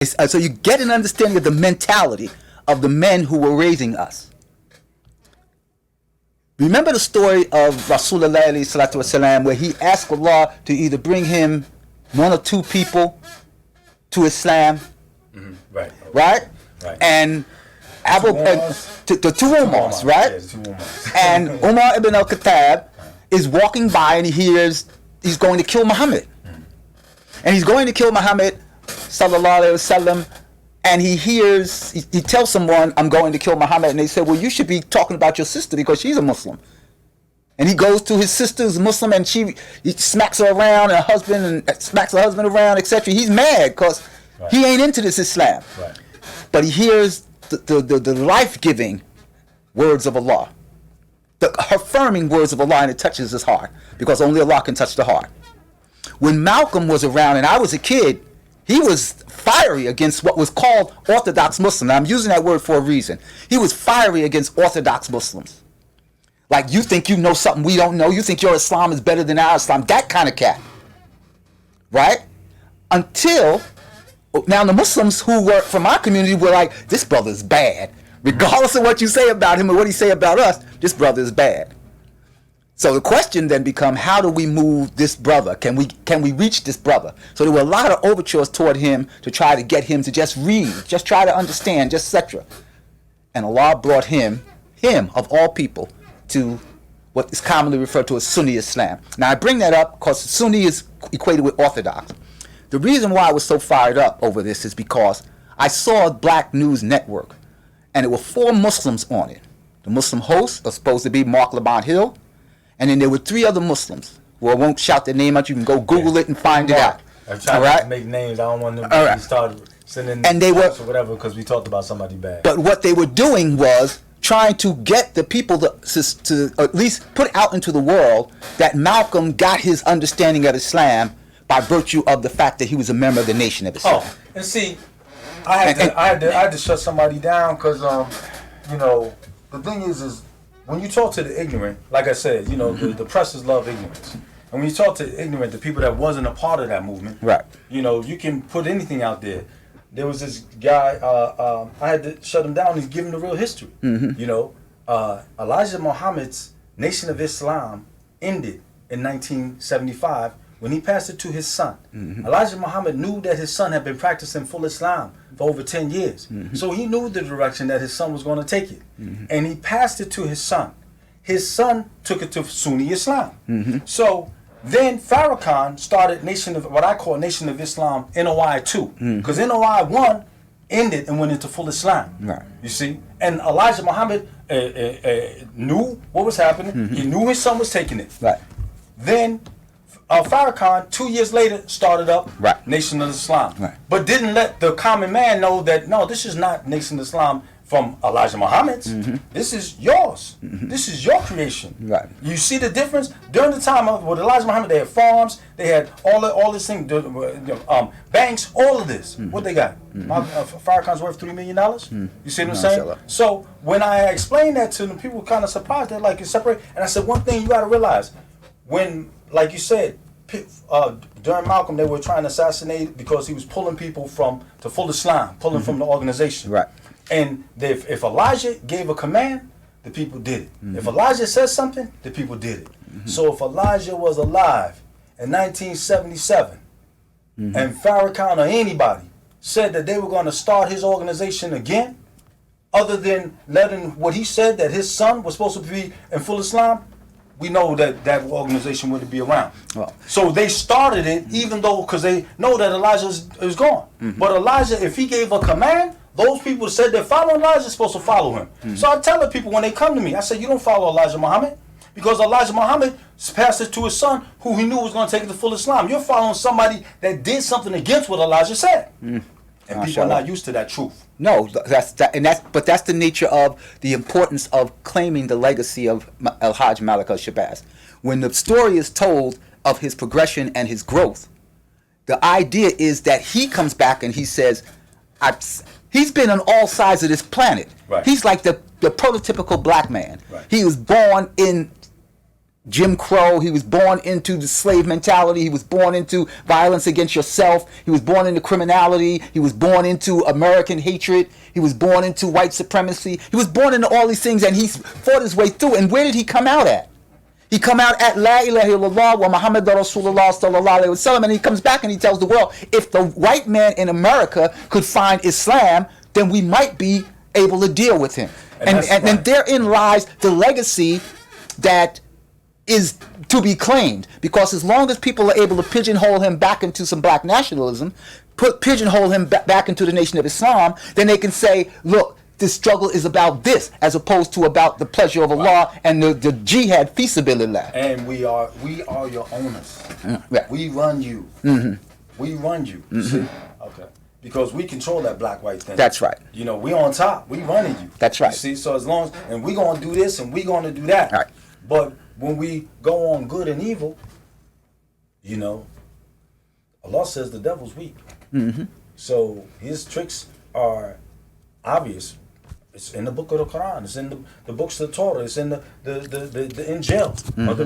So you get an understanding of the mentality of the men who were raising us. Remember the story of Rasulullah alayhi salatu wasalam, where he asked Allah to either bring him one or two people to Islam, Right. And the two Umars, right? Yeah, the two Umars. And Umar ibn al-Khattab is walking by and he hears he's going to kill Muhammad. And he's going to kill Muhammad, sallallahu alayhi wasallam, and he tells someone, I'm going to kill Muhammad, and they say, well, you should be talking about your sister because she's a Muslim. And he goes to his sister's Muslim, and he smacks her around, and smacks her husband around, etc. He's mad because he ain't into this Islam. Right. But he hears the life-giving words of Allah, the affirming words of Allah, and it touches his heart, because only Allah can touch the heart. When Malcolm was around and I was a kid, he was fiery against what was called Orthodox Muslims. Now, I'm using that word for a reason. He was fiery against Orthodox Muslims. Like, you think you know something we don't know. You think your Islam is better than our Islam. That kind of cat. Right? Until, now the Muslims who were from our community were like, this brother's bad. Regardless of what you say about him or what he say about us, this brother is bad. So the question then becomes, how do we move this brother? Can we reach this brother? So there were a lot of overtures toward him to try to get him to just read, just try to understand, just etc. And Allah brought him of all people, to what is commonly referred to as Sunni Islam. Now I bring that up because Sunni is equated with Orthodox. The reason why I was so fired up over this is because I saw a black news network, and there were 4 Muslims on it. The Muslim host was supposed to be Mark Lamont Hill, and then there were 3 other Muslims. Well, I won't shout their name out. You can go Google it and find it out. I'm trying to make names. I don't want them to start sending or whatever, because we talked about somebody bad. But what they were doing was trying to get the people to at least put out into the world that Malcolm got his understanding of Islam by virtue of the fact that he was a member of the Nation of Islam. Oh, and see, I had to shut somebody down because, the thing is when you talk to the ignorant, like I said, the pressers love ignorance. And when you talk to the ignorant, the people that wasn't a part of that movement, right? You can put anything out there. There was this guy, I had to shut him down. He's giving the real history. Elijah Muhammad's Nation of Islam ended in 1975 when he passed it to his son. Elijah Muhammad knew that his son had been practicing full Islam for over 10 years. So he knew the direction that his son was going to take it. And he passed it to his son. His son took it to Sunni Islam. So then Farrakhan started what I call Nation of Islam, NOI 2. Because NOI 1 ended and went into full Islam. Right. You see? And Elijah Muhammad knew what was happening. He knew his son was taking it. Right. Then Farrakhan, 2 years later, started up Nation of Islam. Right. But didn't let the common man know that, no, this is not Nation of Islam from Elijah Muhammad's. This is yours. This is your creation. Right. You see the difference? During the time with Elijah Muhammad, they had farms, they had all this thing, banks, all of this. What they got? Farrakhan's worth $3 million? You see what I'm saying? So when I explained that to them, people were kind of surprised. They're like, it's separate. And I said, one thing you got to realize, when, like you said, during Malcolm, they were trying to assassinate because he was pulling people to full Islam, pulling from the organization. Right. And if Elijah gave a command, the people did it. If Elijah said something, the people did it. So if Elijah was alive in 1977, and Farrakhan or anybody said that they were going to start his organization again, other than letting what he said, that his son was supposed to be in full Islam, we know that organization wouldn't be around. Well, so they started it, even though, because they know that Elijah is gone. But Elijah, if he gave a command, those people said they're following Elijah, are supposed to follow him. So I tell the people when they come to me, I say, you don't follow Elijah Muhammad, because Elijah Muhammad passed it to his son, who he knew was going to take it to full Islam. You're following somebody that did something against what Elijah said. And people are not used to that truth. No, but that's the nature of the importance of claiming the legacy of Al-Hajj Malik al-Shabazz. When the story is told of his progression and his growth, the idea is that he comes back and he says, he's been on all sides of this planet. Right. He's like the prototypical black man. Right. He was born in Jim Crow. He was born into the slave mentality. He was born into violence against yourself. He was born into criminality. He was born into American hatred. He was born into white supremacy. He was born into all these things, and he fought his way through. And where did he come out at? He come out at La ilaha illallah wa Muhammad Rasulullah sallallahu alaihi wasallam, and he comes back and he tells the world, if the white man in America could find Islam, then we might be able to deal with him. And therein lies the legacy that is to be claimed, because as long as people are able to pigeonhole him back into some black nationalism, pigeonhole him back into the Nation of Islam, then they can say, look, this struggle is about this, as opposed to about the pleasure of Allah and the jihad fi sabilillah. And we are your owners. Right. We run you. We run you. See? Okay. Because we control that black-white thing. That's right. You know, we on top. We running you. That's right. You see, so as long as, and we gonna do this and we gonna do that. Right. But when we go on good and evil, you know, Allah says the devil's weak. So his tricks are obvious. It's in the book of the Quran. It's in the books of the Torah. It's in the Injil, or the